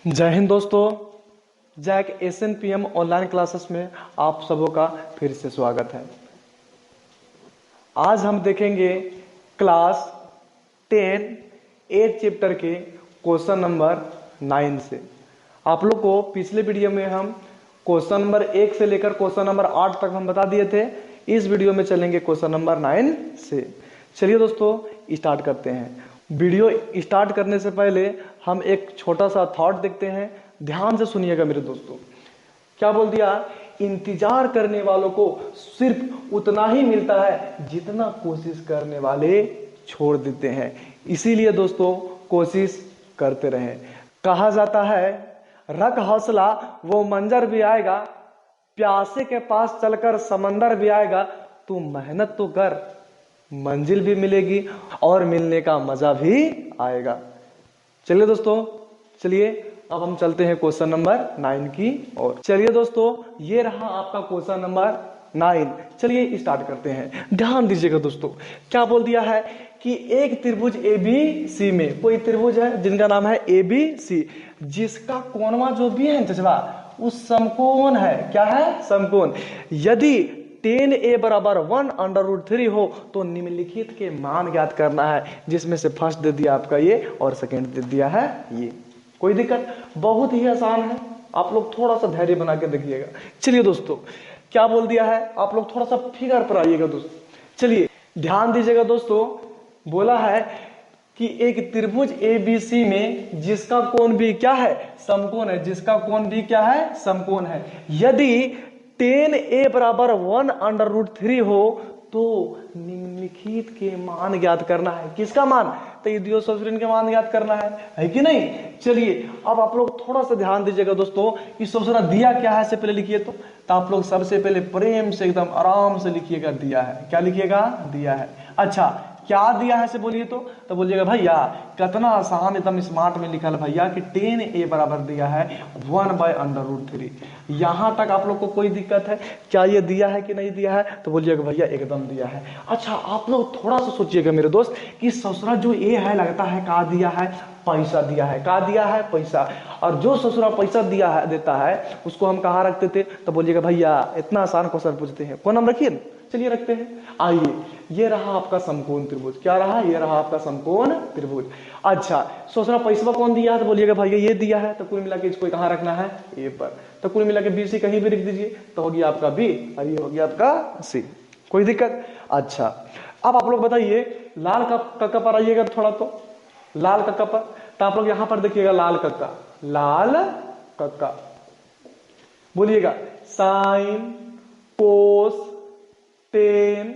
जय हिंद दोस्तों। Jack SNPM online classes में आप सबों का फिर से स्वागत है। आज हम देखेंगे क्लास 10 8 चैप्टर के क्वेश्चन नंबर 9 से। आप लोग को पिछले वीडियो में हम क्वेश्चन नंबर 1 से लेकर क्वेश्चन नंबर 8 तक हम बता दिए थे। इस वीडियो में चलेंगे क्वेश्चन नंबर 9 से। चलिए दोस्तों स्टार्ट करते हैं। वीडियो स्टार्ट करने से पहले हम एक छोटा सा थॉट देखते हैं, ध्यान से सुनिएगा मेरे दोस्तों। क्या बोल दिया? इंतजार करने वालों को सिर्फ उतना ही मिलता है जितना कोशिश करने वाले छोड़ देते हैं। इसीलिए दोस्तों कोशिश करते रहें। कहा जाता है रख हौसला वो मंजर भी आएगा, प्यासे के पास चलकर समंदर भी आएगा। तू मेहनत तो कर, मंजिल भी मिलेगी और मिलने का मजा भी आएगा। चलिए दोस्तों, चलिए अब हम चलते हैं क्वेश्चन नंबर 9 की ओर। चलिए दोस्तों, ये रहा आपका क्वेश्चन नंबर 9। चलिए स्टार्ट करते हैं। ध्यान दीजिएगा दोस्तों, क्या बोल दिया है कि एक त्रिभुज ABC में कोई त्रिभुज है जिनका नाम है ABC, जिसका कोणवा जो भी है जजवा उस समकोण है। क्या है? समकोण। यदि 10a बराबर 1/√3 हो तो निम्नलिखित के मान ज्ञात करना है, जिसमें से फर्स्ट दे दिया आपका ये और सेकंड दे दिया है ये। कोई दिक्कत? बहुत ही आसान है, आप लोग थोड़ा सा धैर्य बना के देखिएगा। चलिए दोस्तों, क्या बोल दिया है, आप लोग थोड़ा सा फिगर पर आइएगा दोस्तों। चलिए ध्यान दीजिएगा दोस्तों, बोला है कि एक त्रिभुज ABC में जिसका कोण भी क्या है? समकोण है। जिसका कोण भी क्या है? समकोण है। यदि 10a बराबर 1/√3 हो तो निम्नलिखित के मान ज्ञात करना है। किसका मान? तो ये दियो सब्सट्रेट के मान ज्ञात करना है कि नहीं? चलिए अब आप लोग थोड़ा सा ध्यान दीजिएगा दोस्तों। इस सब्सट्रेट दिया क्या है से पहले लिखिए तो आप लोग सबसे पहले प्रेम से एकदम आराम से लिखिएगा दिया है। क्या लिखिएगा? दिया है। अच्छा, क्या दिया है से बोलिए तो बोलिएगा भैया कितना आसान एकदम स्मार्ट में लिखा है भैया कि 10a बराबर दिया है 1/√3। यहां तक आप लोग को कोई दिक्कत है? क्या ये दिया है कि नहीं दिया है? तो बोलिएगा भैया एकदम दिया है। अच्छा, आप लोग थोड़ा सा सोचिएगा मेरे दोस्त कि ससुरा जो ए है लगता है का दिया है? पैसा दिया है। का दिया है? पैसा। और जो ससुरा पैसा दिया है देता है उसको हम कहाँ रखते थे? तो बोलिएगा भैया इतना आसान क्वेश्चन पूछते हैं, कौन नाम रखिए। चलिए रखते हैं। आइए, ये रहा आपका समकोण त्रिभुज। क्या रहा? ये रहा आपका समकोण त्रिभुज। अच्छा, ससुरा पैसा कौन दिया है? तो बोलिएगा भैया ये दिया है। तो कुल मिला के इसको कहाँ रखना है? ए पर। तो कुल मिला के BC कहीं भी लिख दीजिए तो हो गया आपका B और ये हो गया आपका C। कोई दिक्कत? अच्छा, अब आप लोग बताइए लाल कक्का पर आइएगा थोड़ा। तो लाल कक्का पर तो आप लोग यहां पर देखिएगा लाल कक्का। लाल कक्का बोलिएगा साइन, कोस, टेन,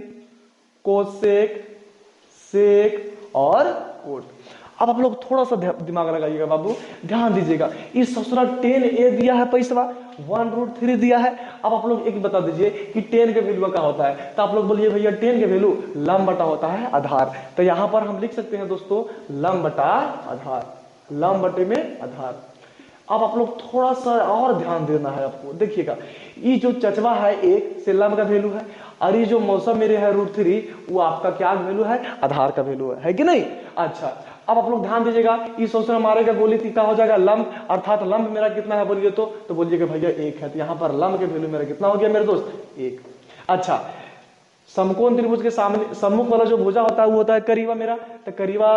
कोसेक, सेक और कोट। अब आप लोग थोड़ा सा दिमाग लगाइएगा बाबू, ध्यान दीजिएगा। इस ससुरा 10a दिया है पैसा, 1/√3 दिया है। अब आप लोग एक बता दीजिए कि 10 के वैल्यू क्या होता है? तो आप लोग बोलिए भैया 10 के वैल्यू लंब बटा होता है आधार। तो यहां पर हम लिख सकते हैं दोस्तों लंब बटा आधार, लंब बटे में आधार। अब आप लोग थोड़ा सा और ध्यान देना है आपको। देखिएगा ये जो चचवा है एक से लंब का वैल्यू है, और ये जो मौसम मेरे है √3 वो आपका क्या वैल्यू है? आधार का वैल्यू है कि नहीं? अच्छा, अब आप लोग ध्यान दीजिएगा। इस सोचना मारेगा गोली क्या हो जाएगा? लंब। अर्थात लंब मेरा कितना है बोलिए तो बोलिएगा भैया 1 है। तो यहाँ पर लंब के वैल्यू मेरा कितना हो गया मेरे दोस्त? 1। अच्छा, समकोण त्रिभुज के सामने सम्मुख वाला जो भुजा होता है वो होता है करीबा मेरा। तो करीबा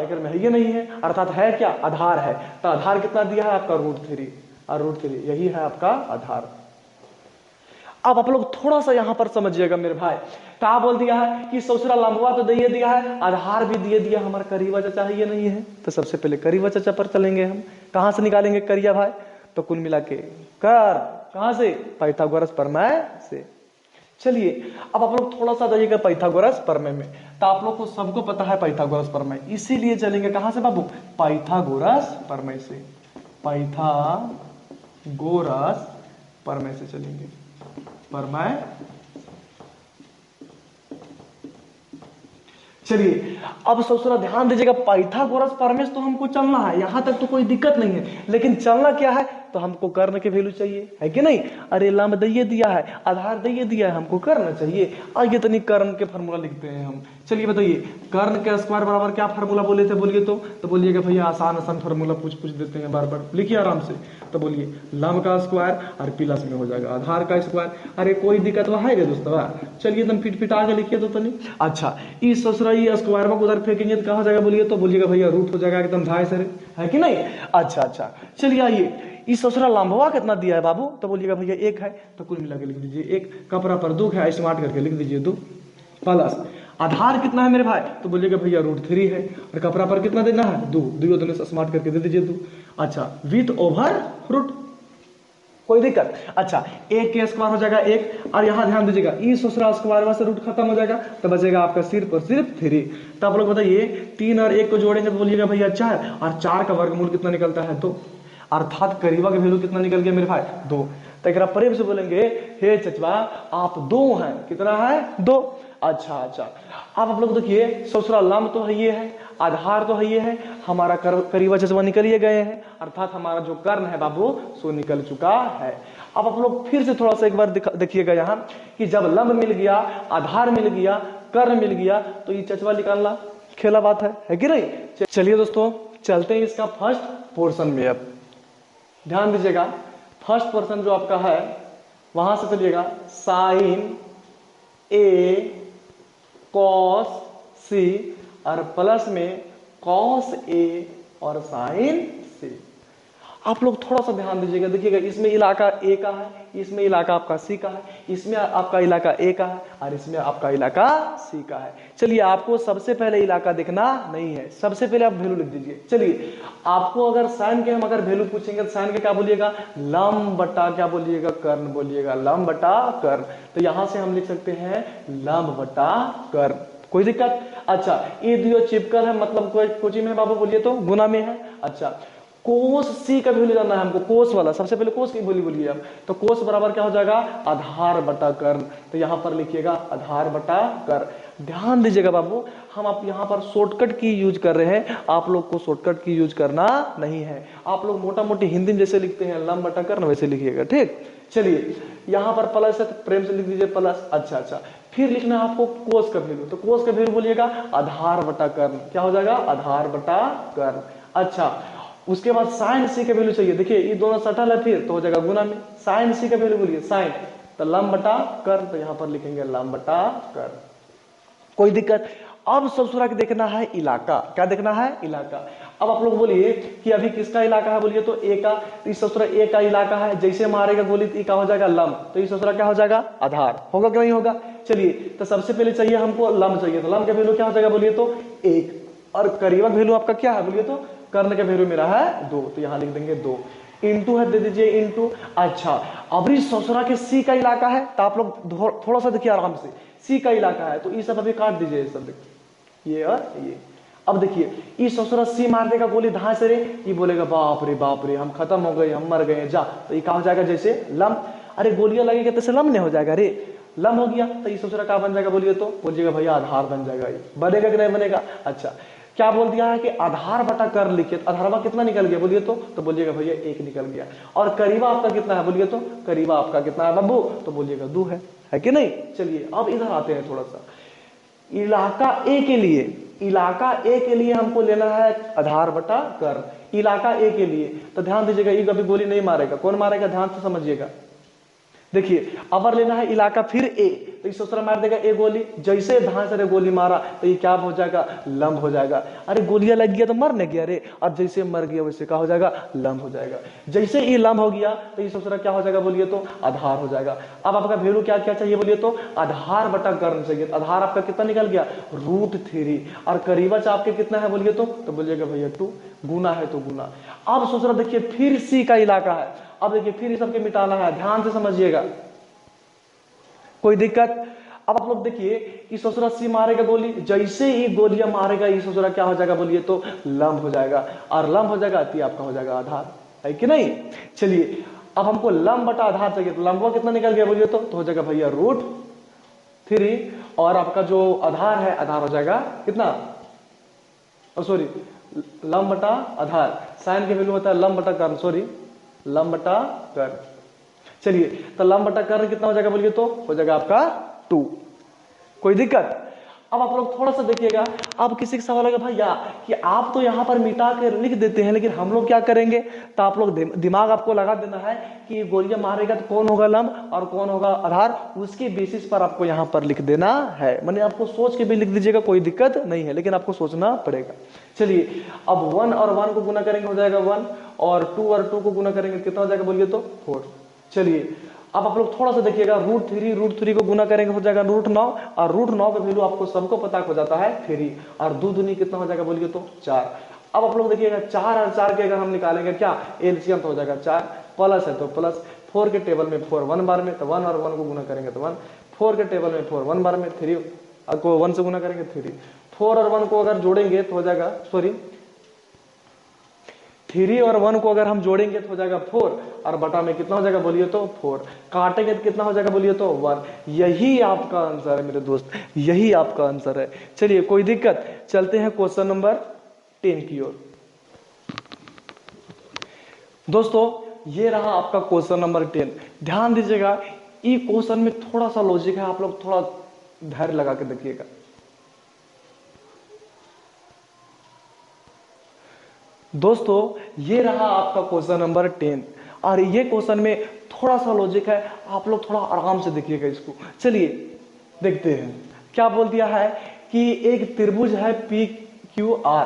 एक में है ये नहीं है, अर्थात है क्या? आधार है। तो आधार कितना दिया है आपका? √3 और √3 यही है आपका आधार। अब आप लोग थोड़ा सा यहां पर समझिएगा मेरे भाई। क्या बोल दिया है कि ससुरा लंबवा तो दिए दिया है, आधार भी दिए दिया, हमारा करीबा चचा है ये नहीं है। तो सबसे पहले करीबा चचा पर चलेंगे हम। कहां से निकालेंगे करिया भाई? तो कुल मिला के कर कहां से? पाइथागोरस प्रमेय से। चलिए अब आप लोग थोड़ा सा जाइएगा पाइथागोरस प्रमेय में। तो आप लोग को सबको पता है पाइथागोरस प्रमेय, इसीलिए चलेंगे कहां से बाबू? पाइथागोरस प्रमेय से। पाइथागोरस प्रमेय से चलेंगे। प्रमेय। चलिए अब ससुरा ध्यान दीजिएगा, पाइथागोरस प्रमेय तो हमको चलना है, यहां तक तो कोई दिक्कत नहीं है। लेकिन चलना क्या है? तो हमको कर्ण के वैल्यू चाहिए, है कि नहीं। अरे लंब दैये दिया है, आधार दैये दिया है, हमको कर्ण चाहिए। आइए तनिक कर्ण के फार्मूला लिखते हैं हम। चलिए बताइए, कर्ण के स्क्वायर बराबर क्या फार्मूला बोले थे, बोलिए तो बोलिएगा भैया आसान आसान फार्मूला पूछ देते हैं बार बार, लिखिए आराम से। तो बोलिए लंब का स्क्वायर और प्लस में हो जाएगा आधार का स्क्वायर। अरे कोई दिक्कत है रे दोस्तवा, चलिए एकदम फिट आगे लिखिए तो तनी। अच्छा इस ससुरा ये स्क्वायर में उधर फेंकेंगे तो कहाँ हो जाएगा बोलिए तो बोलिएगा भैया रूट हो जाएगा एकदम ढाई से, है कि नहीं। अच्छा चलिए आइए, इस ससुरा लंबवा कितना दिया है बाबू, तो बोलिएगा भैया 1 है, तो कुल मिला के लिख दीजिए 1, कपड़ा पर 2 है, स्मार्ट करके लिख दीजिए 2 प्लस आधार कितना है मेरे भाई, तो बोलिएगा भैया √3 है, और कपड़ा पर कितना देना है 2, 2 दोनों से स्मार्ट करके दे दीजिए 2। अच्छा विथ ओवर रूट, कोई दिक्कत। अच्छा 1 के स्क्वायर हो जाएगा 1, और यहाँ ध्यान दीजिएगा इस ससुरा स्क्वायर से रूट खत्म हो जाएगा, तो बचेगा आपका सिर्फ और सिर्फ 3। तो आप लोग बताइए 3 और 1 को जोड़ेंगे तो बोलिएगा भैया 4, और 4 का वर्गमूल कितना निकलता है 2, अर्थात करीबा का वैल्यू कितना निकल गया मेरे भाई 2। तो एक प्रेम से बोलेंगे हे चचवा आप 2 हैं, कितना है 2। अच्छा अब आप लोग देखिए ससुरा लंब तो है ये है, आधार तो है ये है, हमारा करीबा चचवा निकल ये गए हैं, अर्थात हमारा जो कर्ण है बाबू सो निकल चुका है। अब आप लोग फिर से थोड़ा सा एक बार देखिएगा यहाँ कि जब लंब मिल गया, आधार मिल गया, कर्ण मिल गया, तो ये चचवा निकालना खेला बात है कि नहीं। चलिए दोस्तों चलते हैं इसका फर्स्ट पोर्शन में। अब ध्यान दीजिएगा फर्स्ट पोर्शन जो आपका है वहां से चलिएगा साइन ए कॉस सी और प्लस में कॉस ए और साइन सी। आप लोग थोड़ा सा ध्यान दीजिएगा, देखिएगा इसमें इलाका ए का है, इसमें इलाका आपका सी का है, इसमें आपका इलाका ए का है, और इसमें आपका इलाका सी का है। चलिए आपको सबसे पहले इलाका देखना नहीं है, सबसे पहले आप वैल्यू लिख दीजिए। चलिए आपको अगर साइन के हम अगर वैल्यू पूछेंगे तो साइन के क्या बोलिएगा, लंब बटा क्या बोलिएगा, कर्ण बोलिएगा, लंब बटा कर्ण। तो यहां से हम लिख सकते हैं लंब बटा कर्ण, कोई दिक्कत। अच्छा ये दियो चिपकल है, मतलब कोची में बाबू बोलिए तो गुना में है। अच्छा कोस सी का वैल्यू जानना है हमको, कोस वाला, सबसे पहले कोस की वैल्यू बोलिए आप, तो कोस बराबर क्या हो जाएगा आधार बटा कर्ण। तो यहां पर लिखिएगा आधार बटा कर्ण। ध्यान दीजिएगा बाबू हम आप यहां पर शॉर्टकट की यूज कर रहे हैं, आप लोग को शॉर्टकट की यूज करना नहीं है। आप लोग मोटा मोटी हिंदी में जैसे लिखते हैं लंब बटा कर्ण वैसे लिखिएगा, ठीक। चलिए यहां पर प्लस है तो प्रेम से लिख दीजिए प्लस। अच्छा फिर लिखना है आपको कोस का वैल्यू, तो कोस का वैल्यू बोलिएगा आधार बटा कर्ण, क्या हो जाएगा आधार बटा कर्ण। अच्छा उसके बाद साइन सी का वैल्यू चाहिए, देखिए ये दोनों सटल है फिर तो हो जाएगा गुना में, साइन सी का वैल्यू बोलिए साइन, तो लंब बटा कर्ण, तो यहां पर लिखेंगे लंब बटा कर्ण, कोई दिक्कत। अब ससुरा के देखना है इलाका, क्या देखना है इलाका। अब आप लोग बोलिए कि अभी किसका इलाका है, बोलिए तो ए का, तो इस ससुरा ए का इलाका है, जैसे मारेगा गोली तो का हो जाएगा लंब, तो इस ससुरा क्या हो जाएगा आधार, होगा कि नहीं होगा। चलिए तो सबसे पहले चाहिए हमको लंब चाहिए, तो लंब का वैल्यू क्या हो जाएगा बोलिए तो 1, और करीबा वैल्यू आपका क्या है बोलिए तो कर्ण का वैल्यू मेरा है 2, तो यहां लिख देंगे 2, इंटू है दे दीजिए इंटू। अच्छा अब इस ससुरा के सी का इलाका है, तो आप लोग थोड़ा सा देखिए आराम से, सी का इलाका है तो ये सब अभी काट दीजिए, सब देखिए ये और ये। अब देखिए इस ससुरा सी मार देगा गोली धां से रे, ये बोलेगा बाप रे हम खत्म हो गए, हम मर गए जा, तो ये कहा हो जाएगा जैसे लंब, अरे गोलियां लगेगा तो लंब नहीं हो जाएगा रे, लंब हो गया तो ये ससुरा क्या बन जाएगा बोलिए तो बोलिएगा भैया आधार बन जाएगा, ये बनेगा कि नहीं बनेगा। अच्छा क्या बोल दिया है कि आधार बटा कर्ण लिखिए, तो आधारवा कितना निकल गया बोलिए तो बोलिएगा भैया 1 निकल गया, और करीबा आपका कितना है बोलिए तो करीबा आपका कितना है बाबू, तो बोलिएगा 2 है कि नहीं। चलिए अब इधर आते हैं थोड़ा सा, इलाका ए के लिए, इलाका ए के लिए हमको लेना है आधार बटा कर्ण, इलाका ए के लिए। तो ध्यान दीजिएगा ये कभी गोली नहीं मारेगा, कौन मारेगा ध्यान से समझिएगा। देखिए अबर लेना है इलाका फिर ए, तो इस ससुरा मार देगा ए गोली, जैसे धान से गोली मारा तो ये क्या हो जाएगा लंब हो जाएगा, अरे गोलियां लग गया तो मर नहीं गया रे, और जैसे मर गया वैसे क्या हो जाएगा लंब हो जाएगा, जैसे ये लंब हो गया तो ये ससुरा क्या हो जाएगा बोलिए तो आधार हो जाएगा। अब आपका वैल्यू क्या क्या चाहिए बोलिए तो आधार बटा कर्ण चाहिए, आधार आपका कितना निकल गया √3, और करीबच आपके कितना है बोलिए तो बोलिएगा भैया 2, गुना है तो गुना। अब ससुरा देखिए फिर सी का इलाका है, अब देखिए फिर सबके मिटाना है, ध्यान से समझिएगा, कोई दिक्कत। अब आप लोग देखिए इस ससुरा सी मारेगा गोली, जैसे ही गोलियां मारेगा ये ससुरा क्या हो जाएगा बोलिए तो लंब हो जाएगा, और लंब हो जाएगा तो आपका हो जाएगा आधार, है कि नहीं। चलिए अब हमको लंब बटा आधार चाहिए, तो लंबवा कितना निकल गया बोलिए तो हो जाएगा भैया √3, और आपका जो आधार है आधार हो जाएगा कितना, सॉरी लंब बटा आधार, साइन के वैल्यू होता है लंब बटा कर्ण, सॉरी लंब बटा कर्ण। चलिए तो लंब बटा कर्ण कितना हो जाएगा बोलिए, तो हो जाएगा आपका 2। कोई दिक्कत? अब आप लोग थोड़ा सा देखिएगा, अब किसी का सवाल होगा भैया कि आप तो यहाँ पर मिटा के लिख देते हैं, लेकिन हम लोग क्या करेंगे? तो आप लोग दिमाग आपको लगा देना है कि गोलियां मारेगा तो कौन होगा लंब और कौन होगा आधार, उसके बेसिस पर आपको यहाँ पर लिख देना है। मैंने आपको सोच के भी लिख दीजिएगा, कोई दिक्कत नहीं है, लेकिन आपको सोचना पड़ेगा। चलिए अब 1 और 1 को गुना करेंगे हो जाएगा 1, और 2 और 2 को गुना करेंगे कितना हो जाएगा बोलिए, तो 4। चलिए अब आप लोग थोड़ा सा देखिएगा, √3 को गुना करेंगे हो जाएगा √9, और √9 का वैल्यू आपको सबको पता हो जाता है 3, और 2 दूनी कितना हो जाएगा बोलिए, तो 4। अब आप लोग देखिएगा 4 और 4 के अगर हम निकालेंगे क्या एलसीएम, तो हो जाएगा 4, प्लस है तो प्लस, 4 के टेबल में 4 1 बार में, तो 1 और 1 को गुना करेंगे तो 1, 4 के टेबल में 4 1 बार में, 3 को 1 से गुना करेंगे 3, 4 और 1 को अगर जोड़ेंगे तो हो जाएगा, सॉरी 3 और 1 को अगर हम जोड़ेंगे तो हो जाएगा 4, और बटा में कितना हो जाएगा बोलिए, तो 4, काटेंगे तो कितना हो जाएगा बोलिए, तो 1। यही आपका आंसर है मेरे दोस्त, यही आपका आंसर है। चलिए कोई दिक्कत, चलते हैं क्वेश्चन नंबर 10 की ओर। दोस्तों ये रहा आपका क्वेश्चन नंबर 10। ध्यान दीजिएगा, ये क्वेश्चन में थोड़ा सा लॉजिक है, आप लोग थोड़ा धैर्य लगा के देखिएगा। दोस्तों ये रहा आपका क्वेश्चन नंबर 10, और ये क्वेश्चन में थोड़ा सा लॉजिक है, आप लोग थोड़ा आराम से देखिएगा इसको। चलिए देखते हैं क्या बोल दिया है कि एक त्रिभुज है PQR,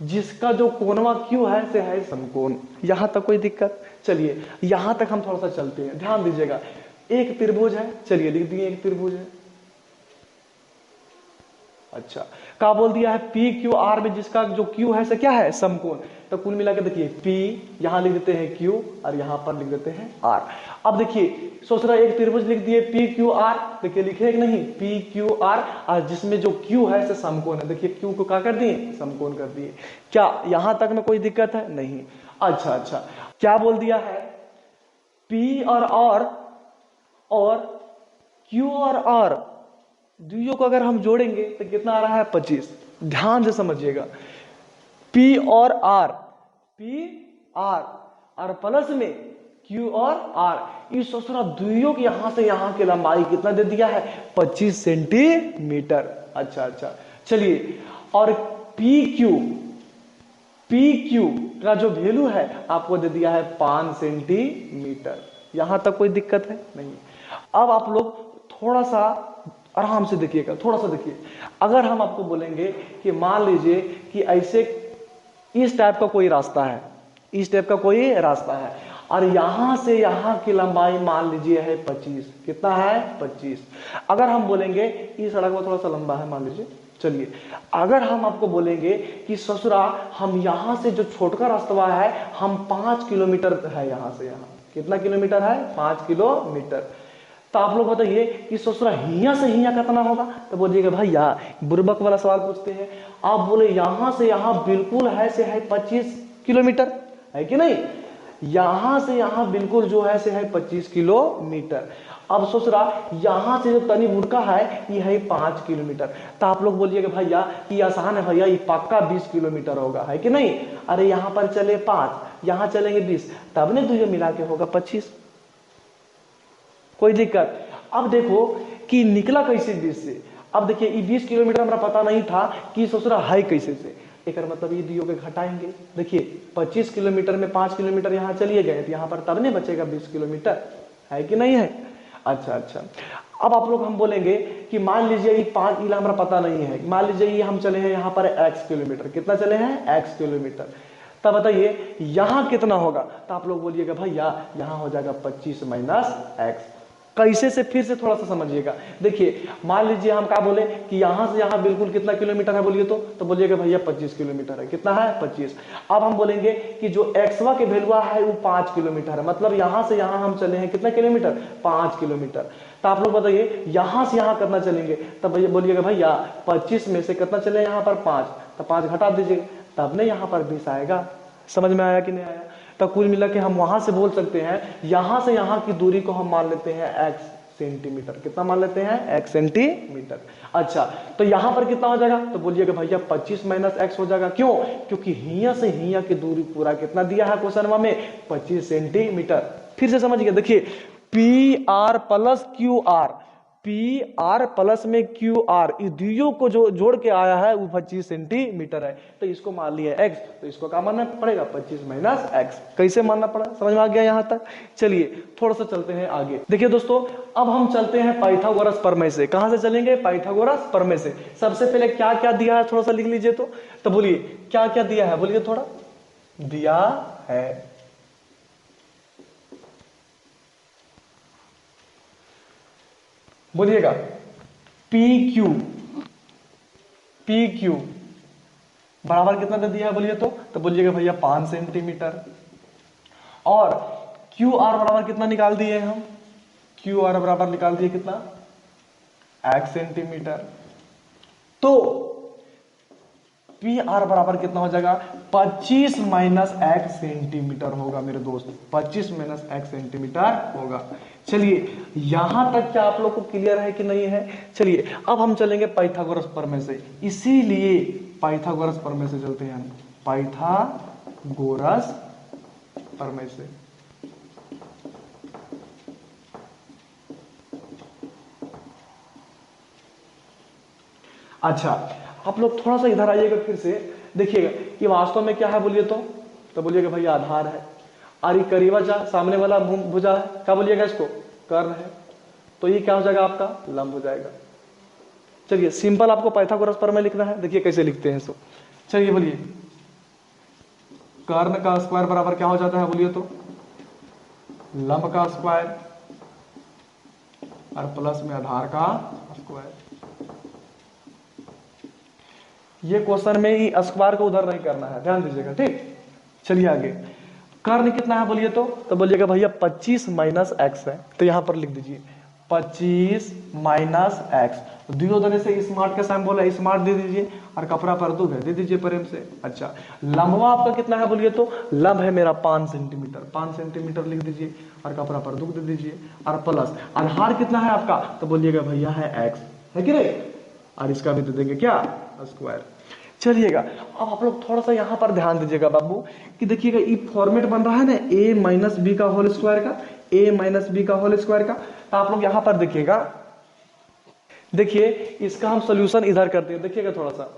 जिसका जो कोणवा Q है से है समकोण। यहां तक कोई दिक्कत? चलिए यहां तक हम थोड़ा सा चलते हैं, ध्यान दीजिएगा। एक त्रिभुज है, चलिए लिख दिए एक त्रिभुज है। अच्छा क्या बोल दिया है, PQR में जिसका जो Q है से क्या है समकोण। तो कुल मिला के देखिए P यहां लिख देते हैं Q, और यहां पर लिख देते हैं R। अब देखिए सोच रहा एक त्रिभुज लिख दिए PQR, देखिए लिखे कि नहीं PQR, और जिसमें जो Q है से समकोण है। देखिए Q को क्या कर दिए, समकोण कर दिए। क्या यहां तक में कोई दिक्कत है? नहीं। अच्छा क्या बोल दिया है, P और Q और R दुइयों को अगर हम जोड़ेंगे तो कितना आ रहा है 25। ध्यान से समझिएगा, P और R और प्लस में Q और R, इस ससुरा दुइयों की यहां से यहां की लंबाई कितना दे दिया है 25 सेंटीमीटर। अच्छा चलिए, और PQ का जो वैल्यू है आपको दे दिया है 5 सेंटीमीटर। यहां तक कोई दिक्कत है? नहीं। अब आप लोग थोड़ा सा आराम से देखिएगा, थोड़ा सा देखिए। अगर हम आपको बोलेंगे कि मान लीजिए कि ऐसे इस टाइप का कोई रास्ता है, इस टाइप का कोई रास्ता है, और यहां से यहां की लंबाई मान लीजिए है 25। कितना है? 25। अगर हम बोलेंगे इस सड़क में थोड़ा सा लंबा है मान लीजिए, चलिए अगर हम आपको बोलेंगे कि ससुरा हम यहां से जो छोटका रास्ता है हम 5 किलोमीटर है, यहां से यहां कितना किलोमीटर है? 5 किलोमीटर। तो आप लोग बताइए कि ससुरा हिया से हिया कितना होगा? तो बोलिएगा भैया बुर्बक वाला सवाल पूछते हैं। आप बोले यहां से यहां बिल्कुल है से है 25 किलोमीटर, है कि नहीं? यहां से यहां बिल्कुल जो है से है 25 किलोमीटर। अब ससुरा यहां से जो तनी बुड़का है ये है 5 किलोमीटर। तो आप लोग बोलिएगा भैया कि आसान है भैया, ये पक्का 20 किलोमीटर होगा, है कि नहीं? अरे यहां पर चले 5, यहां चलेंगे 20, तब ने दुइयों मिला के होगा 25। कोई दिक्कत? अब देखो कि निकला कैसे 20 से। अब देखिए ये 20 किलोमीटर हमारा पता नहीं था कि ससुरा है कैसे से, एक मतलब ये दियो के घटाएंगे। देखिए 25 किलोमीटर में 5 किलोमीटर यहाँ चलिए गए तो यहाँ पर तब नहीं बचेगा 20 किलोमीटर, है कि नहीं है? अच्छा अब आप लोग हम बोलेंगे कि मान लीजिए ये 5 इला हमारा पता नहीं है, मान लीजिए ये हम चले हैं यहाँ पर x किलोमीटर। कितना चले हैं? x kilometre. तब बताइए यहाँ कितना होगा? तो आप लोग बोलिएगा भैया यहाँ हो जाएगा 25 माइनस x। कैसे से फिर से थोड़ा सा समझिएगा। देखिए मान लीजिए हम क्या बोले कि यहां से यहां बिल्कुल कितना किलोमीटर है बोलिए, तो बोलिएगा भैया 25 किलोमीटर है। कितना है? 25। अब हम बोलेंगे कि जो एक्सवा के वैल्यू है वो 5 किलोमीटर है, मतलब यहां से यहां हम चले हैं कितना किलोमीटर? 5 किलोमीटर। तो आप लोग बताइए यहां से यहां कितना चलेंगे? तब भैया बोलिएगा भैया 25 में से कितना चले यहाँ पर 5, तो 5 घटा दीजिए, तब नहीं यहाँ पर 20 आएगा। समझ में आया कि नहीं आया? तो कुल मिला के हम वहां से बोल सकते हैं यहां से यहां की दूरी को हम मान लेते हैं x सेंटीमीटर। कितना मान लेते हैं? x centimetre. अच्छा, तो यहां पर कितना हो जाएगा? तो बोलिएगा भैया 25 माइनस x हो जाएगा। क्यों? क्योंकि हिया से हिया की दूरी पूरा कितना दिया है क्वेश्चन में? 25 सेंटीमीटर। फिर से समझिए, देखिए P R plus Q R, P R plus में क्यू आर, इस दोनों को जो जोड़ के आया है वो 25 सेंटीमीटर है। तो इसको मान लिया x, तो इसको क्या मानना पड़ेगा? 25 माइनस x। कैसे मानना पड़ा? समझ में आ गया यहां तक? चलिए थोड़ा सा चलते हैं आगे। देखिए दोस्तों, अब हम चलते हैं पाइथागोरस प्रमेय से। कहां से चलेंगे? पाइथागोरस प्रमेय से। सबसे पहले क्या क्या दिया है थोड़ा सा लिख लीजिए। तो बोलिए क्या क्या दिया है, बोलिए थोड़ा। दिया है, बोलिएगा पी क्यू, पी क्यू बराबर कितना दे दिया है बोलिए तो बोलिएगा भैया 5 सेंटीमीटर। और क्यू आर बराबर कितना निकाल दिए हम? क्यू आर बराबर निकाल दिए कितना? x centimetre. तो पी आर बराबर कितना हो जाएगा? 25 माइनस x सेंटीमीटर होगा मेरे दोस्त, 25 माइनस x सेंटीमीटर होगा। चलिए यहां तक क्या आप लोग को क्लियर है कि नहीं है? चलिए अब हम चलेंगे पाइथागोरस प्रमेय से, इसीलिए पाइथागोरस प्रमेय से चलते हैं हम, पाइथागोरस प्रमेय से। अच्छा, आप लोग थोड़ा सा इधर आइएगा फिर से, देखिएगा कि वास्तव में क्या है बोलिए तो बोलिएगा भैया आधार है, और ये करीबा जा सामने वाला भुजा है, क्या बोलिएगा इसको? कर्ण है। तो ये क्या हो जाएगा आपका? लंब हो जाएगा। चलिए सिंपल आपको पाइथागोरस प्रमेय लिखना है, देखिए कैसे लिखते हैं इसको। चलिए बोलिए, कर्ण का स्क्वायर बराबर क्या हो जाता है बोलिए तो? लंब का स्क्वायर और प्लस में आधार का स्क्वायर। ये क्वेश्चन में ही स्क्वायर को उधर नहीं करना है, ध्यान दीजिएगा, ठीक। चलिए आगे, कर्ण कितना है बोलिए तो बोलिएगा भैया 25 माइनस एक्स है। तो यहां पर लिख दीजिए 25 माइनस एक्स। दियो तरह से स्मार्ट का सिंबल है, स्मार्ट दे दीजिए, और कपड़ा पर दो दे दीजिए प्रेम से। अच्छा, लंबवा आपका कितना है बोलिए तो? लंब है मेरा 5 सेंटीमीटर, 5 सेंटीमीटर लिख दीजिए, और कपड़ा पर दुख दे दीजिए, और प्लस आधार कितना है आपका? तो बोलिएगा भैया है एक्स, है कि नहीं? और इसका भी दे देंगे क्या? स्क्वायर। चलिएगा अब आप लोग थोड़ा सा यहां पर ध्यान दीजिएगा बाबू, कि देखिएगा ये फॉर्मेट बन रहा है ना a माइनस बी का होल स्क्वायर का, a माइनस बी का होल स्क्वायर का। तो आप लोग यहां पर देखिएगा, देखिए इसका हम सोल्यूशन इधर करते हैं, देखिएगा थोड़ा सा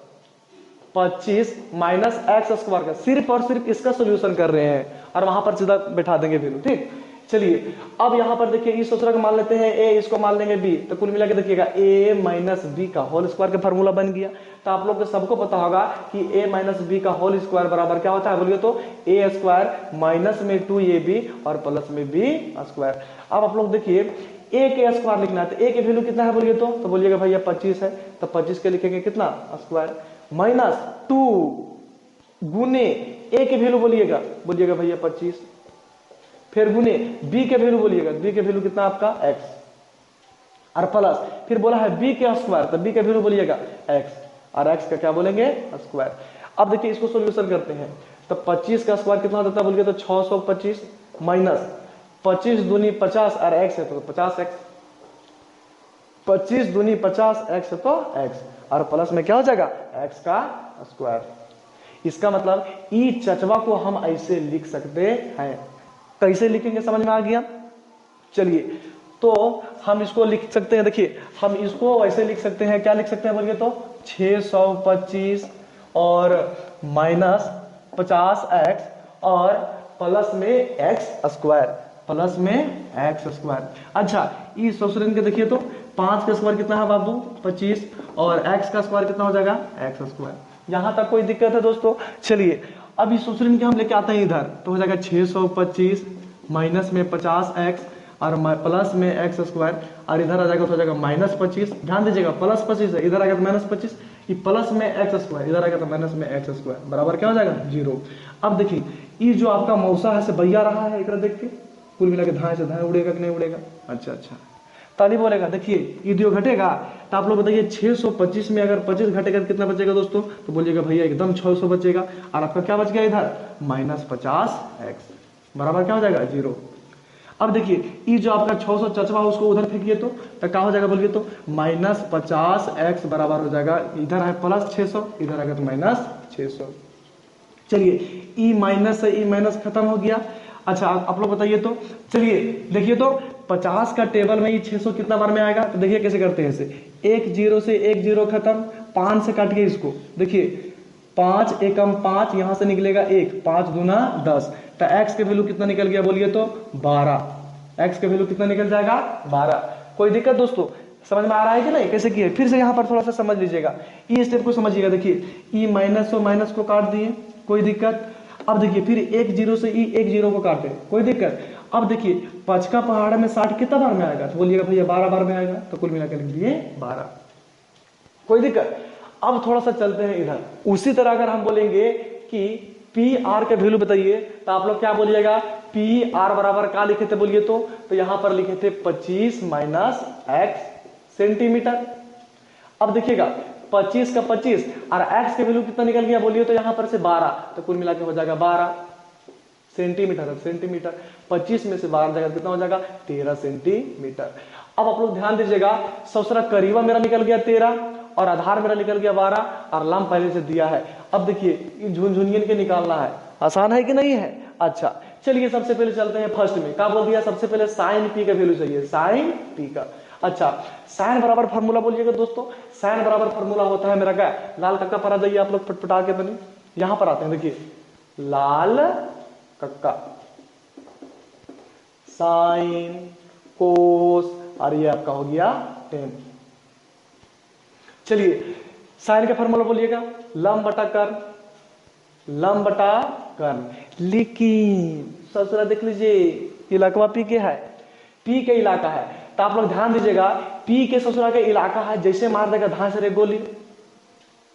25 माइनस एक्स स्क्वायर का सिर्फ और सिर्फ इसका सोल्यूशन कर रहे हैं, और वहां पर सीधा बैठा देंगे वैल्यू, ठीक। चलिए अब यहां पर देखिए इस सूत्र को मान लेते हैं a, इसको मान लेंगे b, तो कुल मिला के देखिएगा a माइनस बी का होल स्क्वायर का फॉर्मूला बन गया। तो आप लोग को सबको पता होगा कि a माइनस बी का होल स्क्वायर बराबर क्या होता है बोलिए तो? a स्क्वायर माइनस में 2ab और प्लस में b स्क्वायर। अब आप लोग देखिए a के स्क्वायर लिखना है, तो a के वैल्यू कितना है बोलिए तो बोलिएगा भैया 25 है, तो 25 के लिखेंगे कितना? स्क्वायर, माइनस 2 गुने a के वैल्यू बोलिएगा भैया 25, फिर गुने b के वैल्यू बोलिएगा, b के वैल्यू कितना आपका? x, और प्लस फिर बोला है b के स्क्वायर, तो b के वैल्यू बोलिएगा x, और x का क्या बोलेंगे? स्क्वायर। अब देखिए इसको सॉल्यूशन करते हैं, तो 25 का स्क्वायर कितना देता है बोलिएगा तो 625, माइनस 25 दूनी 50 और x है तो 50x, 25 दूनी 50 x है तो x, और प्लस में क्या हो जाएगा? x का स्क्वायर। इसका मतलब ई चचवा को हम ऐसे लिख सकते हैं। कैसे लिखेंगे समझ में आ गया? चलिए तो हम इसको लिख सकते हैं, देखिए हम इसको ऐसे लिख सकते हैं, क्या लिख सकते हैं बोलिए तो? 625 और माइनस 50x और प्लस में x स्क्वायर, प्लस में x स्क्वायर। अच्छा, इस सॉल्यूशन के देखिए तो 5 का स्क्वायर कितना है बाबू? 25, और x का स्क्वायर कितना हो जाएगा? x square. यहां तक कोई दिक्कत है दोस्तों? चलिए अब इस सूत्र के हम लेके आते हैं इधर, तो हो जाएगा 625 माइनस में 50x और प्लस में x स्क्वायर, और इधर आ जाएगा तो हो जाएगा माइनस 25। ध्यान दीजिएगा प्लस 25 है, इधर आएगा तो माइनस 25, ये प्लस में x स्क्वायर, इधर आएगा तो माइनस में x स्क्वायर, बराबर क्या हो जाएगा? 0। अब देखिए ये जो आपका मौसा है से भैया रहा है, एक देख के कुल मिला के धाए से धाए उड़ेगा कि नहीं उड़ेगा? अच्छा, ताली बोलेगा। देखिए ये जो घटेगा, तो आप लोग बताइए 625 में अगर 25 घटेगा तो कितना बचेगा दोस्तों? तो बोलिएगा भैया एकदम 600 बचेगा, और आपका क्या बच गया इधर? माइनस 50x, बराबर क्या हो जाएगा? 0। अब देखिए ये जो आपका 600 चचवा उसको उधर फेंकिए तो क्या हो जाएगा बोलिए तो -50x बराबर हो जाएगा, इधर है +600, इधर आएगा तो -600। चलिए ई माइनस से ई माइनस खत्म हो गया। अच्छा आप लोग बताइए तो, चलिए देखिए तो 50 का टेबल में ये 600 कितना बार में आएगा, तो देखिए कैसे करते हैं इसे, एक जीरो से एक जीरो खत्म, 5 से काट के इसको देखिए 5 एकम 5, यहां से निकलेगा 1, 5 दूना 10, तो x के वैल्यू कितना निकल गया बोलिए तो 12, x के वैल्यू कितना निकल जाएगा 12। कोई दिक्कत दोस्तों, समझ में आ रहा है कि नहीं, कैसे किए, फिर से यहाँ पर थोड़ा सा समझ लीजिएगा, ई स्टेप को समझिएगा। देखिए ई माइनस और माइनस को काट दिए, कोई दिक्कत। अब देखिए फिर एक जीरो से ई एक जीरो को काटे, कोई दिक्कत। अब देखिए 5 का पहाड़ में 60 कितना बार में आएगा, तो बोलिएगा भैया 12 बार में आएगा, तो कुल मिलाकर लिख दिए 12, कोई दिक्कत। अब थोड़ा सा चलते हैं इधर, उसी तरह अगर हम बोलेंगे कि पी आर के वैल्यू बताइए, तो आप लोग क्या बोलिएगा, पी आर बराबर क्या लिखे थे बोलिए तो यहां पर लिखे थे 25 माइनस x सेंटीमीटर। अब देखिएगा 25 का 25 और x के वैल्यू कितना निकल गया बोलिए तो यहां पर से 12, तो कुल मिला के हो जाएगा 12 सेंटीमीटर। सेंटीमीटर 25 में से 12 जाएगा कितना हो जाएगा 13 सेंटीमीटर। अब आप लोग ध्यान दीजिएगा, सबसे करीबा मेरा निकल गया 13 और आधार मेरा निकल गया 12 और लंब पहले से दिया है। अब देखिए झुनझुनियन के निकालना है, आसान है कि नहीं है। अच्छा चलिए सबसे पहले चलते हैं फर्स्ट में, क्या बोल दिया, सबसे पहले साइन पी का वैल्यू चाहिए, साइन पी का। अच्छा साइन बराबर फॉर्मूला बोलिएगा दोस्तों, साइन बराबर फॉर्मूला होता है मेरा क्या, लाल कक्का पर आ जाइए आप लोग फटफटा के, बने यहां पर आते हैं, देखिए लाल कक्का, साइन कोस और ये आपका हो गया टेन। चलिए साइन का फॉर्मूला बोलिएगा, लंब बटा कर्ण, लंब बटा कर्ण। लेकिन ससुरा देख लीजिए इलाका पी के है, पी के इलाका है, तो आप लोग ध्यान दीजिएगा पी के ससुरा के इलाका है, जैसे मार देगा धान से रे गोली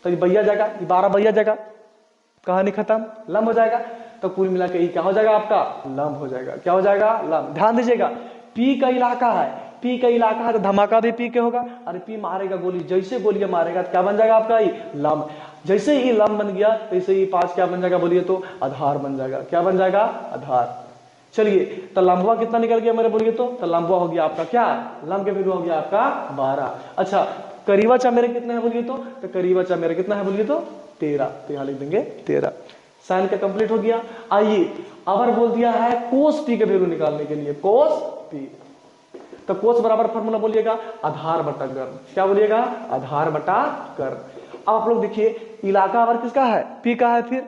तो ये बैया जाएगा, 12 बैया जाएगा, कहानी खत्म, लंब हो जाएगा। तो कुल मिला के क्या हो जाएगा आपका लंब हो जाएगा, क्या हो जाएगा लंब। ध्यान दीजिएगा पी का इलाका है, पी का इलाका है तो धमाका भी पी के होगा, अरे पी मारेगा गोली, जैसे गोली मारेगा तो क्या बन जाएगा आपका ये लंब। जैसे ही लंब बन गया तैसे ही 5 क्या बन जाएगा बोलिए तो आधार बन जाएगा, क्या बन जाएगा आधार। चलिए तो लंबवा कितना निकल गया मेरे बोलिए तो लंबवा हो गया आपका क्या, लंब के वैल्यू हो गया आपका 12। अच्छा करीबा चा मेरे कितना है बोलिए तो करीबा चा मेरे कितना है बोलिए तो 13, तो यहाँ लिख देंगे 13। साइन का कंप्लीट हो गया। आइए अबर बोल दिया है कोस पी के वैल्यू निकालने के लिए, कोस पी, तो कोस बराबर फॉर्मूला बोलिएगा आधार बटा कर्ण, क्या बोलिएगा आधार बटा कर्ण। अब आप लोग देखिए इलाका अबर किसका है, पी का है, फिर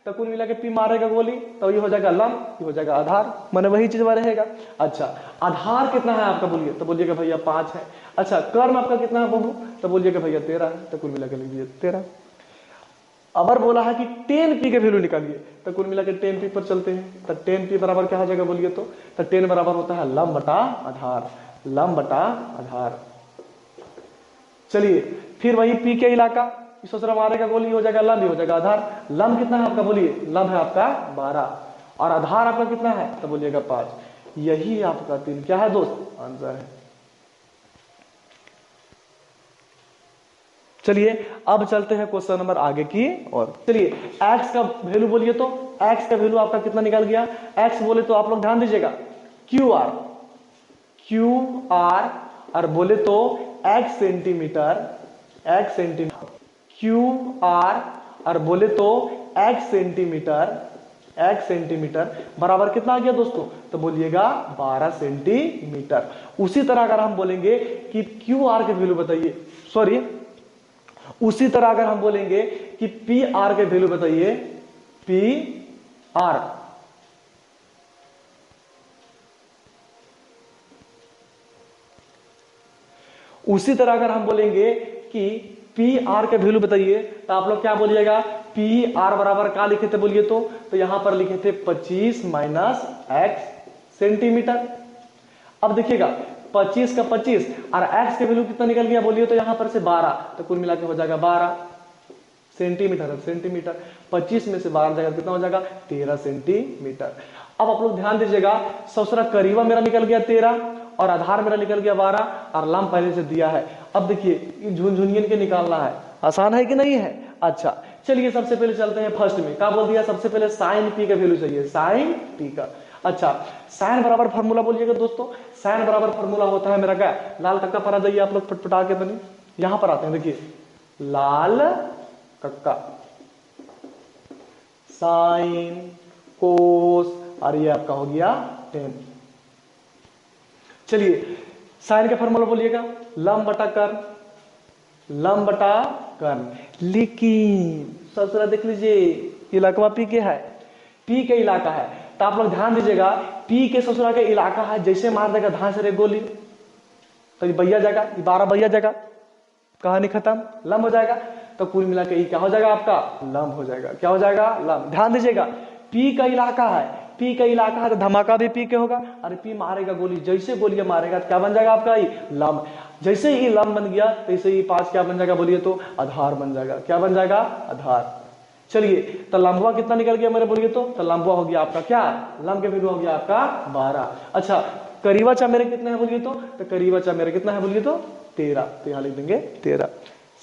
तो कुल मिला के पी मारेगा गोली तो ये हो जाएगा लंब, ये हो जाएगा आधार, माने वही चीज रहेगा। अच्छा आधार कितना है आपका बोलिए तो बोलिएगा भैया 5 है। अच्छा कर्ण आपका कितना है बहू, तो बोलिएगा भैया 13 है, तो कुल मिला के लिख दीजिए 13। अबर बोला है कि 10 पी के वैल्यू निकालिए, तो कुल मिला के 10 पी पर चलते हैं, तो 10 पी बराबर क्या हो जाएगा बोलिए तो 10 बराबर होता है लंब बटा आधार, लंब बटा आधार। चलिए फिर वही पी के इलाका, ससुरा मारेगा गोली हो जाएगा लंब, हो जाएगा आधार। लंब कितना है आपका बोलिए, लंब है आपका 12 और आधार आपका कितना है तो बोलिएगा 5। यही आपका 3 क्या है दोस्त आंसर है। चलिए अब चलते हैं क्वेश्चन नंबर आगे की और। चलिए x का वैल्यू बोलिए तो x का वैल्यू आपका कितना निकल गया, x बोले तो आप लोग ध्यान दीजिएगा क्यू आर और बोले तो x centimetre, x centimetre, Q R और बोले तो x सेंटीमीटर, x सेंटीमीटर बराबर कितना आ गया दोस्तों, तो बोलिएगा 12 सेंटीमीटर। उसी तरह अगर हम बोलेंगे कि क्यू आर के वैल्यू बताइए, सॉरी उसी तरह अगर हम बोलेंगे कि पी आर के वैल्यू बताइए, पी आर, उसी तरह अगर हम बोलेंगे कि पी आर के वैल्यू बताइए, तो आप लोग क्या बोलिएगा, पी आर बराबर क्या लिखे थे बोलिए तो यहां पर लिखे थे 25 माइनस x सेंटीमीटर। अब देखिएगा 25 का 25 और x के वैल्यू कितना निकल गया बोलिए तो यहां पर से 12, तो कुल मिला के हो जाएगा 12 सेंटीमीटर, सेंटीमीटर 25 में से 12 जाएगा कितना हो जाएगा 13 सेंटीमीटर। अब आप लोग ध्यान दीजिएगा सबसे करीबा मेरा निकल गया 13 और आधार मेरा निकल गया 12 और लंब पहले से दिया है। अब देखिए झुनझुनियन के निकालना है, आसान है कि नहीं है। अच्छा चलिए सबसे पहले चलते हैं फर्स्ट में, क्या बोल दिया, सबसे पहले साइन पी का वैल्यू चाहिए, साइन पी का। अच्छा, साइन बराबर फार्मूला बोलिएगा दोस्तों। साइन बराबर फार्मूला होता है मेरा क्या, लाल कक्का पर आ जाइए आप लोग फटफटा के बने, यहां पर आते हैं, देखिए लाल कक्का, साइन, कोस, और ये आपका हो गया टेन। चलिए साइन का फार्मूला बोलिएगा, लंब बटा कर्ण, लंब बटा कर्ण। लेकिन ससुरा देख लीजिए इलाका पी के है, पी के इलाका है, तो आप लोग ध्यान दीजिएगा, पी के ससुरा के इलाका है, जैसे मार देगा धान से गोली तो ये बैया जाएगा, 12 बैया जाएगा, कहानी खत्म, लंब हो जाएगा। तो कुल मिला के क्या हो जाएगा आपका, लंब हो जाएगा। क्या हो जाएगा, लंब। ध्यान दीजिएगा पी का इलाका है, पी का इलाका है तो धमाका भी पी के होगा। अरे पी मारेगा गोली, जैसे गोली मारेगा तो क्या बन जाएगा आपका ये लंब। जैसे ही लंब बन गया तैसे ही 5 क्या बन जाएगा बोलिए तो आधार बन जाएगा। क्या बन जाएगा, आधार। चलिए तो लंबवा कितना निकल गया मेरे बोलिए तो लंबवा हो गया आपका क्या, लंब के वैल्यू हो गया आपका 12। अच्छा करीबा चा मेरे कितने हैं बोलिए तो करीबा चा मेरे कितना है बोलिए तो 13, तो यहाँ लिख देंगे 13।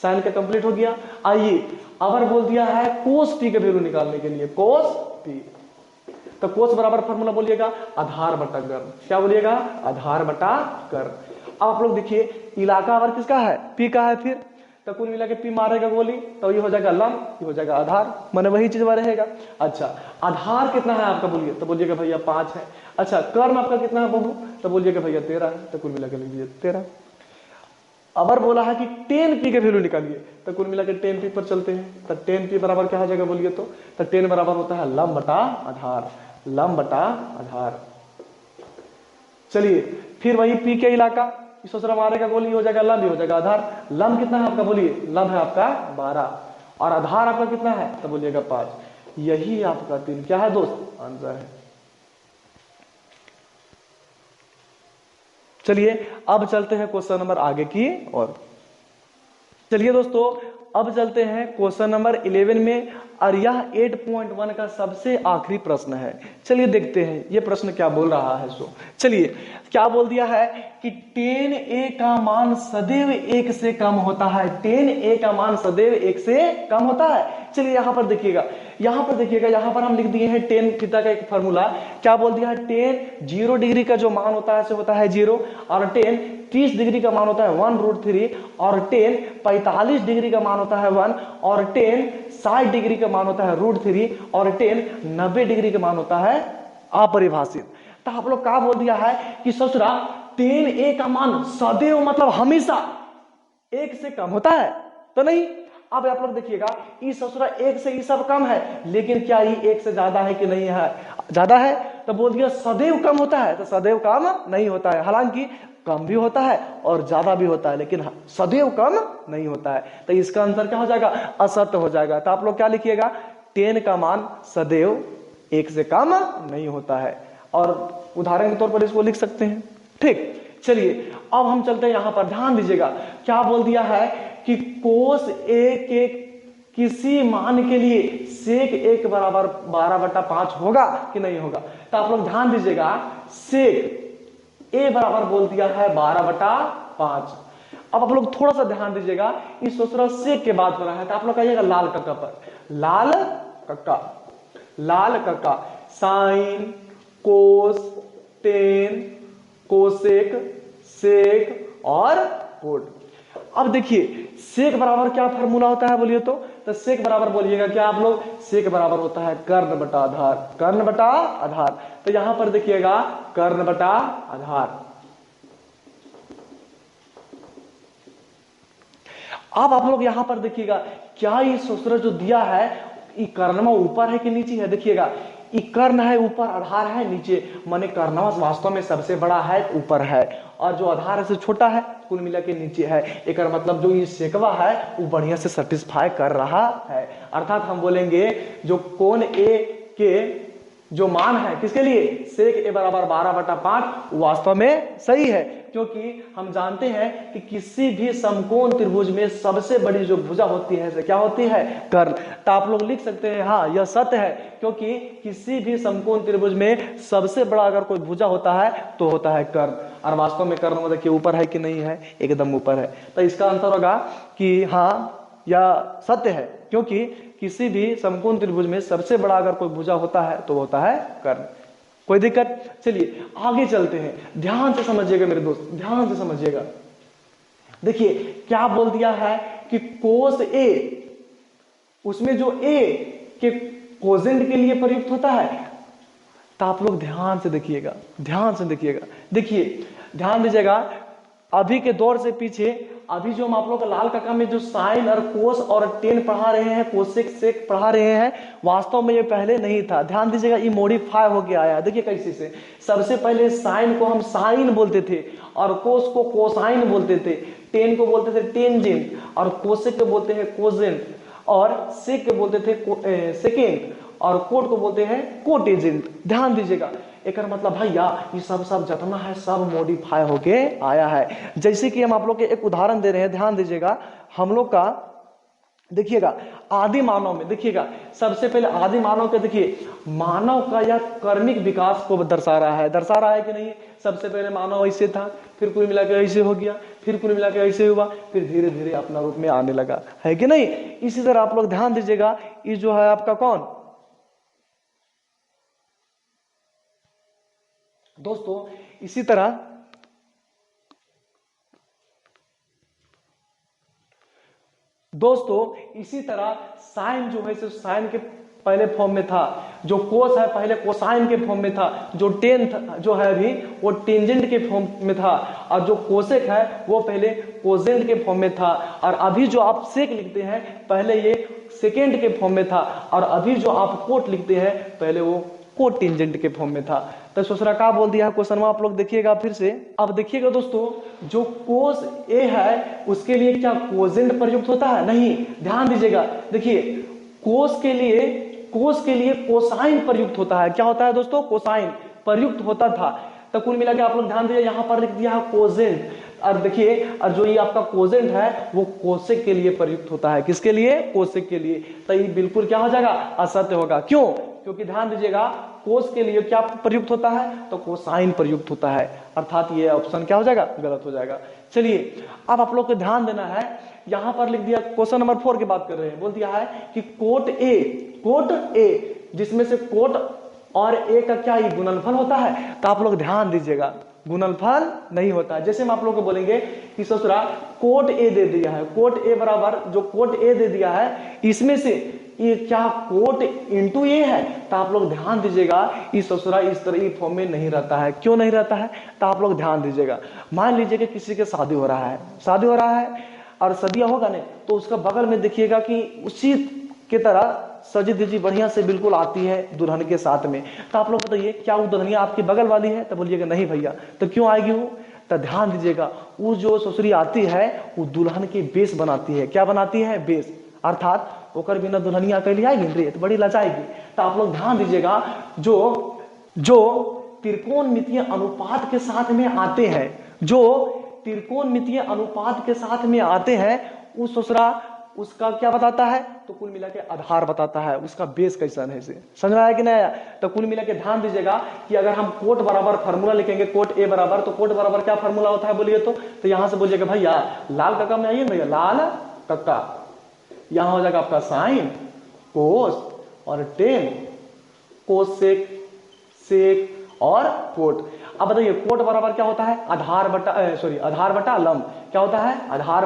साइन का कंप्लीट हो गया। आइए अबर बोल दिया है कोस पी के वैल्यू निकालने के लिए, कोस पी, तो कोस बराबर फॉर्मूला बोलिएगा आधार बटा कर्ण। क्या बोलिएगा, आधार बटा कर्ण। अब आप लोग देखिए इलाका अबर किसका है, पी का है, फिर तो कुल मिला के पी मारेगा गोली तो ये हो जाएगा लंब, ये हो जाएगा आधार, माने वही चीज रहेगा। अच्छा आधार कितना है आपका बोलिए तो बोलिएगा भैया 5 है। अच्छा कर्ण आपका कितना है बबू तो बोलिएगा भैया 13 है, तो कुल मिला के लिख दीजिए 13। अबर बोला है कि 10 पी के वैल्यू निकालिए, तो कुल मिला के 10 पी पर चलते हैं, तो 10 पी बराबर क्या हो जाएगा बोलिए तो 10 बराबर होता है लंब बटा आधार, लंब बटा आधार। चलिए फिर वही पी के इलाका, इस दूसरा मारेगा गोली हो जाएगा लंब, हो जाएगा आधार। लंब कितना है आपका बोलिए, लंब है आपका 12 और आधार आपका कितना है तो बोलिएगा 5। यही आपका 3 क्या है दोस्त, आंसर है। चलिए अब चलते हैं क्वेश्चन नंबर आगे की ओर। चलिए दोस्तों अब चलते हैं क्वेश्चन नंबर 11 में, और यह 8.1 का सबसे आखिरी प्रश्न है। चलिए देखते हैं ये प्रश्न क्या बोल रहा है। सो चलिए क्या बोल दिया है कि 10a का मान सदैव 1 से कम होता है, 10a का मान सदैव 1 से कम होता है। चलिए यहाँ पर देखिएगा, यहाँ पर हम लिख दिए हैं 10 थीटा का एक फार्मूला। क्या बोल दिया है, 10 0 डिग्री का जो मान होता है से होता है 0, और 10 30 डिग्री का मान होता है 1√3, और 10 45 डिग्री का मान होता है 1, और 10 60 डिग्री का मान होता है √3, और 10 90 डिग्री का मान होता है अपरिभाषित। तो आप लोग क्या बोल दिया है कि ससुरा 10a का मान सदैव मतलब हमेशा 1 से कम होता है तो नहीं। अब आप लोग देखिएगा इस ससुरा 1 से ये सब कम है, लेकिन क्या ये 1 से ज्यादा है कि नहीं है, ज्यादा है, तो बोल दिया सदैव कम होता है, तो सदैव कम नहीं होता है। हालांकि कम भी होता है और ज्यादा भी होता है, लेकिन सदैव कम नहीं होता है। तो इसका आंसर क्या हो जाएगा, असत्य हो जाएगा। तो आप लोग क्या लिखिएगा, 10 का मान सदैव 1 से कम नहीं होता है, और उदाहरण के तौर पर इसको लिख सकते हैं। ठीक, चलिए अब हम चलते हैं यहां पर, ध्यान दीजिएगा क्या बोल दिया है कि कोस ए के किसी मान के लिए सेक 1 बराबर 12/5 होगा कि नहीं होगा। तो आप लोग ध्यान दीजिएगा, सेक ए बराबर बोल दिया है 12/5। अब आप लोग थोड़ा सा ध्यान दीजिएगा, इस दूसरा सेक के बाद हो रहा है, तो आप लोग कहिएगा लाल कक्का पर, लाल कक्का, लाल कक्का, साइन, कोस, टेन, कोसेक, सेक और कोट। अब देखिए सेक बराबर क्या फार्मूला होता है बोलिए तो सेक बराबर बोलिएगा क्या आप लोग, सेक बराबर होता है कर्ण बटा आधार, कर्ण बटा आधार। तो यहां पर देखिएगा कर्ण बटा आधार। अब आप लोग यहां पर देखिएगा क्या ये सूत्र जो दिया है ये कर्णमा ऊपर है कि नीचे है। देखिएगा ये कर्ण है ऊपर, आधार है नीचे, माने कर्णमा वास्तव में सबसे बड़ा है ऊपर है, और जो आधार है से छोटा है कुल मिला के नीचे है। एक मतलब जो ये सेकवा है वो बढ़िया से सेटिस्फाई कर रहा है। अर्थात हम बोलेंगे जो कोण ए के जो मान है किसके लिए, सेक ए बराबर 12/5 वास्तव में सही है, क्योंकि हम जानते हैं कि किसी भी समकोण त्रिभुज में सबसे बड़ी जो भुजा होती है क्या होती है, कर्ण। तो आप लोग लिख सकते हैं हाँ यह सत्य है, क्योंकि किसी भी समकोण त्रिभुज में सबसे बड़ा अगर कोई भुजा होता है तो होता है कर्ण, और वास्तव में कर्ण देखिए ऊपर है कि नहीं है, एकदम ऊपर है। तो इसका आंसर होगा कि हाँ यह सत्य है, क्योंकि किसी भी समकोण त्रिभुज में सबसे बड़ा अगर कोई भुजा होता है तो होता है कर्ण। कोई दिक्कत? चलिए आगे चलते हैं, ध्यान से समझिएगा मेरे दोस्त, ध्यान से समझिएगा। देखिए क्या बोल दिया है कि कोस ए, उसमें जो ए के कोजेंट के लिए प्रयुक्त होता है, तो आप लोग ध्यान से देखिएगा, ध्यान से देखिएगा। देखिए ध्यान दीजिएगा, अभी के दौर से पीछे अभी जो हम आप लोग का लाल कक्षा में जो साइन और कोस और टेन पढ़ा रहे हैं, कोसेक सेक पढ़ा रहे हैं, वास्तव में ये पहले नहीं था। ध्यान दीजिएगा, ये मॉडिफाई होके आया है। देखिए कैसे से, सबसे पहले साइन को हम साइन बोलते थे और कोस को कोसाइन बोलते थे, टेन को बोलते थे टेंजेंट और कोसेक को बोलते हैं कोजेंट और सेक को बोलते थे सेकेंड और कोट को बोलते हैं कोटेजेंट। ध्यान दीजिएगा, एक मतलब भैया ये सब जितना है सब मॉडिफाई होके आया है। जैसे कि हम आप लोग के एक उदाहरण दे रहे हैं, ध्यान दीजिएगा, हम लोग का देखिएगा आदि मानव में, देखिएगा सबसे पहले आदि मानव के, देखिए मानव का यह कर्मिक विकास को दर्शा रहा है कि नहीं? सबसे पहले मानव ऐसे था, फिर कुल मिला के ऐसे हो गया, फिर कुल मिला के ऐसे हुआ, फिर धीरे धीरे अपना रूप में आने लगा, है कि नहीं? इसी तरह आप लोग ध्यान दीजिएगा, ये जो है आपका कौन दोस्तों, इसी तरह साइन जो है साइन के पहले फॉर्म में था, जो कोस है पहले कोसाइन के फॉर्म में था, जो टेन जो है अभी वो टेंजेंट के फॉर्म में था, और जो कोसेक है वो पहले कोजेंट के फॉर्म में था, और अभी जो आप सेक लिखते हैं पहले ये सेकेंड के फॉर्म में था, और अभी जो आप कोट लिखते हैं पहले वो कोट टेंजेंट के फॉर्म में था। तो दूसरा क्या बोल दिया है क्वेश्चन में, आप लोग देखिएगा फिर से। अब देखिएगा दोस्तों, जो कोस ए है उसके लिए क्या कोजेंट प्रयुक्त होता है? नहीं। ध्यान दीजिएगा, देखिए कोस के लिए कोसाइन प्रयुक्त होता है। क्या होता है दोस्तों? कोसाइन प्रयुक्त होता था। तो कुल मिला के आप लोग ध्यान दीजिए, यहां पर लिख दिया है कोजेंट, और देखिए और जो ये आपका कोजेंट है वो कोसेक के लिए प्रयुक्त होता है। किसके लिए? कोसेक के लिए। तो ये बिल्कुल क्या हो जाएगा? असत्य होगा। क्यों? क्योंकि ध्यान दीजिएगा, कोस के लिए क्या प्रयुक्त होता है? तो कोसाइन प्रयुक्त होता है, अर्थात ये ऑप्शन क्या हो जाएगा? गलत हो जाएगा। चलिए अब आप लोग को ध्यान देना है, यहां पर लिख दिया क्वेश्चन नंबर 4 की बात कर रहे हैं, बोल दिया है कि कोट ए जिसमें से कोट और ए का क्या ये गुणनफल होता है? तो आप लोग ध्यान दीजिएगा, गुणनफल नहीं होता है। जैसे हम आप लोग को बोलेंगे कि ससुरा कोट ए दे दिया है, कोट ए बराबर जो कोट ए दे दिया है इसमें से ये क्या कोट इंटू ए है? तो आप लोग ध्यान दीजिएगा, इस ससुरा इस तरह इस फॉर्म में नहीं रहता है। क्यों नहीं रहता है? तो आप लोग ध्यान दीजिएगा, मान लीजिए कि किसी के शादी हो रहा है और सदिया होगा नहीं, तो उसका बगल में देखिएगा कि उसी की तरह सजी धजी बढ़िया से बिल्कुल आती है दुल्हन के साथ में। तो आप लोग बताइए, क्या वो दुल्हनिया आपकी बगल वाली है? तो बोलिएगा नहीं भैया। तो क्यों आएगी वो? तो ध्यान दीजिएगा, वो जो ससुरी आती है वो दुल्हन के बेस बनाती है। क्या बनाती है? बेस। अर्थात ओकर बिना दुल्हनिया अकेली आएगी रे तो बड़ी लजाएगी। तो आप लोग ध्यान दीजिएगा, जो त्रिकोणमितीय अनुपात के साथ में आते हैं, जो त्रिकोणमितीय अनुपात के साथ में आते हैं, उस ससुरा उसका क्या बताता है? तो कुल मिला के आधार बताता है, उसका बेस कैसा है। इसे समझ में आया कि नहीं आया? तो कुल मिला के ध्यान दीजिएगा कि अगर हम कोट बराबर फार्मूला लिखेंगे, कोट ए बराबर, तो कोट बराबर क्या फार्मूला होता है बोलिए तो यहां से बोलिएगा भैया लाल कक्का में आइए भैया, लाल कक्का, यहां हो जाएगा आपका साइन कोस और टेन, कोस सेक और कोट। अब बताइए कोट बराबर क्या होता है? आधार बटा लंब। क्या होता है? आधार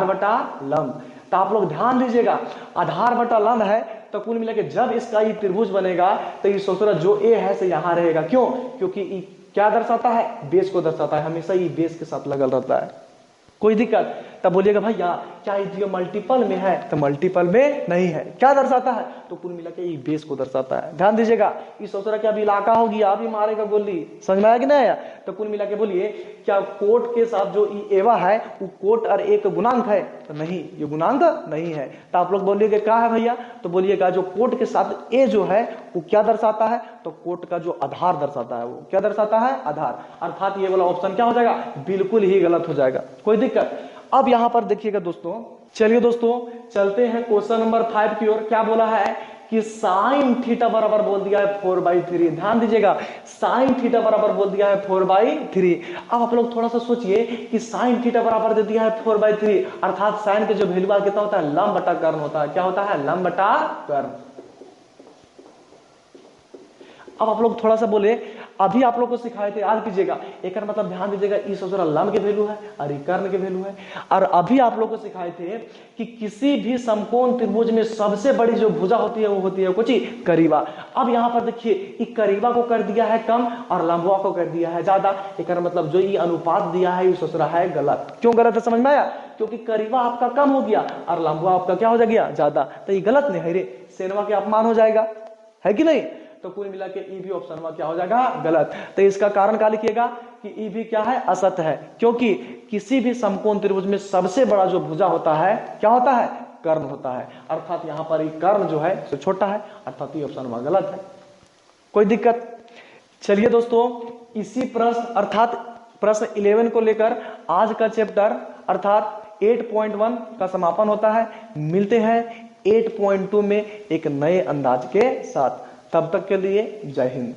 बटा लंब। तो आप लोग ध्यान दीजिएगा, आधार बटा लंब है तो कुल मिला के जब इसका ये त्रिभुज बनेगा तो ये सोचो जो ए है से यहां रहेगा। क्यों? क्योंकि ये क्या दर्शाता है? बेस को दर्शाता है, हमेशा ये बेस के साथ लगल रहता है। कोई दिक्कत? तब बोलिएगा भैया क्या ये मल्टीपल में है? तो मल्टीपल में नहीं है। क्या दर्शाता है? तो कुल मिला के ये बेस को दर्शाता है। ध्यान दीजिएगा, इस सोचरा कि अभी इलाका हो गया, अभी मारेगा गोली, समझ में आया कि नहीं आया? तो कुल मिला के बोलिए क्या कोट के साथ जो एवा है वो कोट और एक गुणांक है? तो नहीं, ये गुणांक नहीं है। तो आप लोग बोलिएगा क्या है भैया? तो बोलिएगा जो कोट के साथ ए जो है वो क्या दर्शाता है? तो कोट का जो आधार दर्शाता है, वो क्या दर्शाता है? आधार। अर्थात ये वाला ऑप्शन क्या हो जाएगा? बिल्कुल ही गलत हो जाएगा। कोई दिक्कत? अब यहां पर देखिएगा दोस्तों, चलिए दोस्तों चलते हैं क्वेश्चन नंबर 5 की ओर। क्या बोला है कि साइन थीटा बराबर बोल दिया है 4/3। ध्यान दीजिएगा, साइन थीटा बराबर बोल दिया है 4/3। अब आप लोग थोड़ा सा सोचिए कि साइन थीटा बराबर दे दिया है 4/3, अर्थात साइन के जो वैल्यू कितना होता है? लंब बटा कर्ण होता है। क्या होता है? लंब बटा कर्ण। अब आप लोग थोड़ा सा बोले, अभी आप लोग को सिखाए थे, याद कीजिएगा, एक मतलब ध्यान दीजिएगा, ई सोचरा लम के वैल्यू है और ई कर्ण के वैल्यू है। और अभी आप लोग को सिखाए थे कि किसी भी समकोण त्रिभुज में सबसे बड़ी जो भुजा होती है वो होती है कुछ करीबा। अब यहाँ पर देखिए, ई करीबा को कर दिया है कम और लंबवा को कर दिया है ज्यादा। एक मतलब जो ये अनुपात दिया है ये सोच रहा है गलत। क्यों गलत है समझ में आया? क्योंकि करीबा आपका कम हो गया और लंबवा आपका क्या हो गया ज्यादा, तो ये गलत नहीं है रे, सेनवा के अपमान हो जाएगा, है कि नहीं? तो कुल मिला के ई भी ऑप्शन में क्या हो जाएगा गलत। तो इसका कारण क्या लिखिएगा कि ई भी क्या है असत्य है, क्योंकि किसी भी समकोण त्रिभुज में सबसे बड़ा जो भुजा होता है क्या होता है, कर्ण होता है, अर्थात यहाँ पर कर्ण जो है तो छोटा है, अर्थात ये ऑप्शन में गलत है। कोई दिक्कत? चलिए दोस्तों, इसी प्रश्न अर्थात प्रश्न 11 को लेकर आज का चैप्टर अर्थात 8.1 का समापन होता है। मिलते हैं 8.2 में एक नए अंदाज के साथ। तब तक के लिए जय हिंद।